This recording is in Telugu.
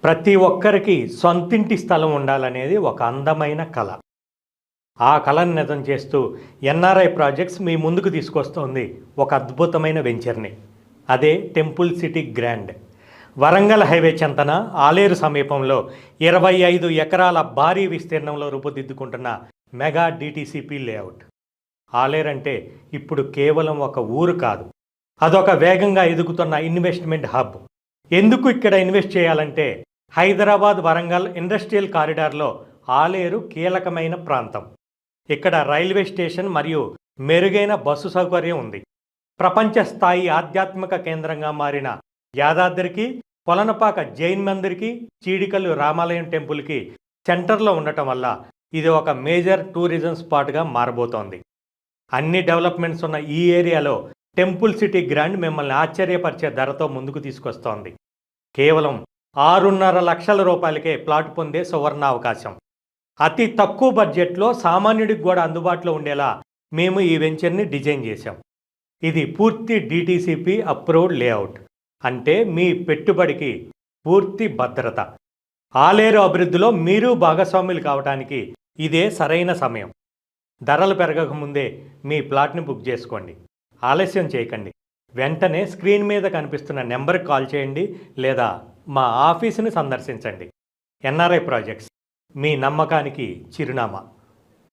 ప్రతి ఒక్కరికి సొంతింటి స్థలం ఉండాలనేది ఒక అందమైన కల. ఆ కలను నిజం చేస్తూ ఎన్ఆర్ఐ ప్రాజెక్ట్స్ మీ ముందుకు తీసుకొస్తోంది ఒక అద్భుతమైన వెంచర్ని. అదే temple city grand. Warangal highway చెంతన ఆలేరు సమీపంలో 25 ఎకరాల భారీ విస్తీర్ణంలో రూపుదిద్దుకుంటున్న మెగా డిటిసిపి లేఅవుట్. ఆలేరు అంటే ఇప్పుడు కేవలం ఒక ఊరు కాదు, అదొక వేగంగా ఎదుగుతున్న ఇన్వెస్ట్మెంట్ హబ్. ఎందుకు ఇక్కడ ఇన్వెస్ట్ చేయాలంటే హైదరాబాద్ వరంగల్ ఇండస్ట్రియల్ కారిడార్లో ఆలేరు కీలకమైన ప్రాంతం. ఇక్కడ రైల్వే స్టేషన్ మరియు మెరుగైన బస్సు సౌకర్యం ఉంది. ప్రపంచ స్థాయి ఆధ్యాత్మిక కేంద్రంగా మారిన యాదాద్రికి, కొలనపాక జైన్ మందిర్కి, చీడికల్లు రామాలయం టెంపుల్కి సెంటర్లో ఉండటం వల్ల ఇది ఒక మేజర్ టూరిజం స్పాట్గా మారబోతోంది. అన్ని డెవలప్మెంట్స్ ఉన్న ఈ ఏరియాలో టెంపుల్ సిటీ గ్రాండ్ మిమ్మల్ని ఆశ్చర్యపరిచే ధరతో ముందుకు తీసుకొస్తోంది. కేవలం 6.5 లక్షల రూపాయలకే ప్లాట్ పొందే సువర్ణ అవకాశం. అతి తక్కువ బడ్జెట్లో సామాన్యుడికి కూడా అందుబాటులో ఉండేలా మేము ఈ వెంచర్ని డిజైన్ చేశాం. ఇది పూర్తి డిటిసిపి అప్రూవ్డ్ లేఅవుట్. అంటే మీ పెట్టుబడికి పూర్తి భద్రత. ఆలేరు అభివృద్ధిలో మీరు భాగస్వాములు కావడానికి ఇదే సరైన సమయం. ధరలు పెరగకముందే మీ ప్లాట్ని బుక్ చేసుకోండి. ఆలస్యం చేయకండి. వెంటనే స్క్రీన్ మీద కనిపిస్తున్న నెంబర్కి కాల్ చేయండి లేదా మా ఆఫీసుని సందర్శించండి. ఎన్ఆర్ఐ ప్రాజెక్ట్స్, మీ నమ్మకానికి చిరునామా.